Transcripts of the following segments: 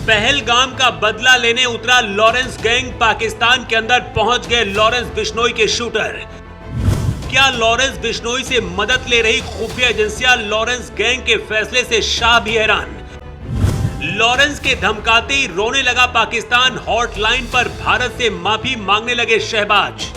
पहलगाम का बदला लेने उतरा लॉरेंस गैंग। पाकिस्तान के अंदर पहुंच गए लॉरेंस बिश्नोई के शूटर। क्या लॉरेंस बिश्नोई से मदद ले रही खुफिया एजेंसियां लॉरेंस गैंग के फैसले से शाह भी हैरान। लॉरेंस के धमकाते ही रोने लगा पाकिस्तान। हॉटलाइन पर भारत से माफी मांगने लगे शहबाज।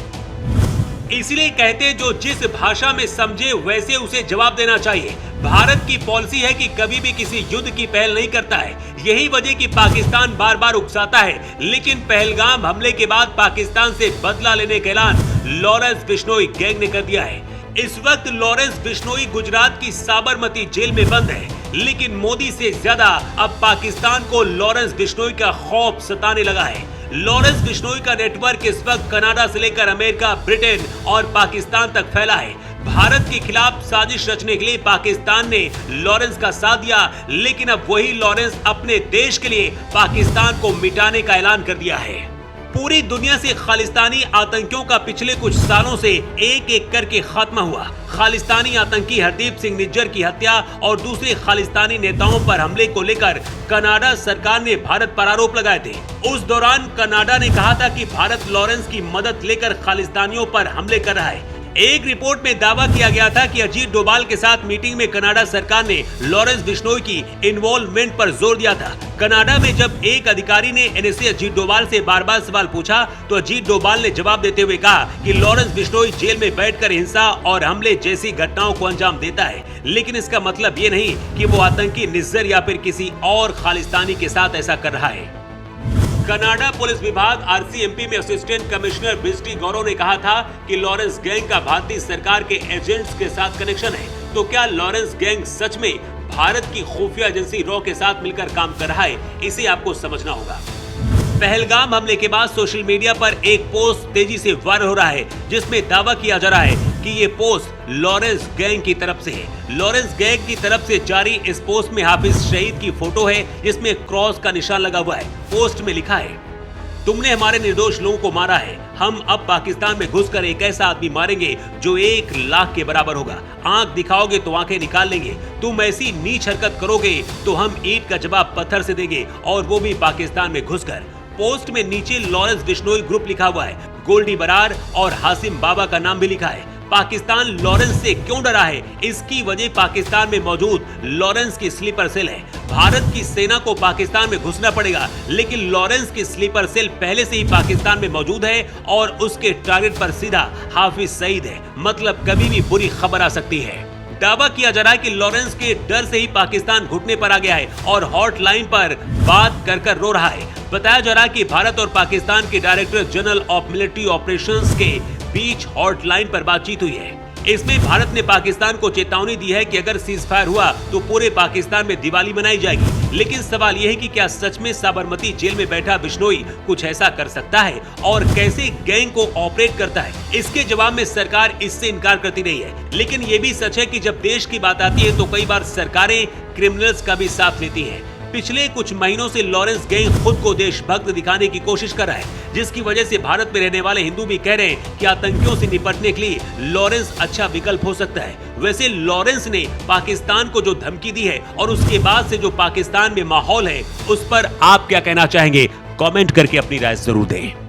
इसलिए कहते जो जिस भाषा में समझे वैसे उसे जवाब देना चाहिए। भारत की पॉलिसी है कि कभी भी किसी युद्ध की पहल नहीं करता है। यही वजह कि पाकिस्तान बार बार उकसाता है। लेकिन पहलगाम हमले के बाद पाकिस्तान से बदला लेने का ऐलान लॉरेंस बिश्नोई गैंग ने कर दिया है। इस वक्त लॉरेंस बिश्नोई गुजरात की साबरमती जेल में बंद है। लेकिन मोदी से ज्यादा अब पाकिस्तान को लॉरेंस बिश्नोई का खौफ सताने लगा है। लॉरेंस बिश्नोई का नेटवर्क इस वक्त कनाडा से लेकर अमेरिका, ब्रिटेन और पाकिस्तान तक फैला है। भारत के खिलाफ साजिश रचने के लिए पाकिस्तान ने लॉरेंस का साथ दिया, लेकिन अब वही लॉरेंस अपने देश के लिए पाकिस्तान को मिटाने का ऐलान कर दिया है। पूरी दुनिया से खालिस्तानी आतंकियों का पिछले कुछ सालों से एक एक करके खात्मा हुआ। खालिस्तानी आतंकी हरदीप सिंह निज्जर की हत्या और दूसरे खालिस्तानी नेताओं पर हमले को लेकर कनाडा सरकार ने भारत पर आरोप लगाए थे। उस दौरान कनाडा ने कहा था कि भारत लॉरेंस की मदद लेकर खालिस्तानियों पर हमले कर रहा है। एक रिपोर्ट में दावा किया गया था कि अजीत डोभाल के साथ मीटिंग में कनाडा सरकार ने लॉरेंस बिश्नोई की इन्वॉल्वमेंट पर जोर दिया था। कनाडा में जब एक अधिकारी ने एनएसए अजीत डोभाल से बार बार सवाल पूछा तो अजीत डोभाल ने जवाब देते हुए कहा कि लॉरेंस बिश्नोई जेल में बैठकर हिंसा और हमले जैसी घटनाओं को अंजाम देता है, लेकिन इसका मतलब ये नहीं कि वो आतंकी निज्जर या फिर किसी और खालिस्तानी के साथ ऐसा कर रहा है। कनाडा पुलिस विभाग आरसीएमपी में असिस्टेंट कमिश्नर बिस्टी गौरव ने कहा था कि लॉरेंस गैंग का भारतीय सरकार के एजेंट्स के साथ कनेक्शन है। तो क्या लॉरेंस गैंग सच में भारत की खुफिया एजेंसी रॉ के साथ मिलकर काम कर रहा है? इसे आपको समझना होगा। पहलगाम हमले के बाद सोशल मीडिया पर एक पोस्ट तेजी से वायरल हो रहा है, जिसमें दावा किया जा रहा है कि ये पोस्ट लॉरेंस गैंग की तरफ से है। लॉरेंस गैंग की तरफ से जारी इस पोस्ट में हाफिज शहीद की फोटो है, जिसमें क्रॉस का निशान लगा हुआ है। पोस्ट में लिखा है, तुमने हमारे निर्दोष लोगों को मारा है। हम अब पाकिस्तान में घुसकर एक ऐसा आदमी मारेंगे जो 1 लाख के बराबर होगा। आंख दिखाओगे तो आंखें निकाल लेंगे। तुम ऐसी नीच हरकत करोगे तो हम ईंट का जवाब पत्थर से देंगे, और वो भी पाकिस्तान में घुसकर। पोस्ट में नीचे लॉरेंस बिश्नोई ग्रुप लिखा हुआ है। गोल्डी बरार और हासिम बाबा का नाम भी लिखा है। पाकिस्तान लॉरेंस से क्यों डरा है? इसकी वजह पाकिस्तान में मौजूद लॉरेंस की स्लीपर सेल है। भारत की सेना को पाकिस्तान में घुसना पड़ेगा, लेकिन लॉरेंस की स्लीपर सेल पहले से ही पाकिस्तान में मौजूद है और उसके टारगेट पर सीधा हाफिज सईद है। मतलब कभी भी बुरी खबर आ सकती है। दावा किया जा रहा है कि लॉरेंस के डर से ही पाकिस्तान घुटने पर आ गया है और हॉटलाइन पर बात कर रो रहा है। बताया जा रहा है कि भारत और पाकिस्तान के director general of military operations के बीच हॉटलाइन पर बातचीत हुई है। इसमें भारत ने पाकिस्तान को चेतावनी दी है कि अगर सीज फायर हुआ तो पूरे पाकिस्तान में दिवाली मनाई जाएगी। लेकिन सवाल यह है कि क्या सच में साबरमती जेल में बैठा बिश्नोई कुछ ऐसा कर सकता है और कैसे गैंग को ऑपरेट करता है? इसके जवाब में सरकार इससे इनकार करती नहीं है। लेकिन ये भी सच है कि जब देश की बात आती है तो कई बार सरकारें क्रिमिनल्स का भी साथ लेती है। पिछले कुछ महीनों से लॉरेंस गैंग खुद को देशभक्त दिखाने की कोशिश कर रहा है, जिसकी वजह से भारत में रहने वाले हिंदू भी कह रहे हैं कि आतंकियों से निपटने के लिए लॉरेंस अच्छा विकल्प हो सकता है। वैसे लॉरेंस ने पाकिस्तान को जो धमकी दी है और उसके बाद से जो पाकिस्तान में माहौल है, उस पर आप क्या कहना चाहेंगे? कमेंट करके अपनी राय जरूर दें।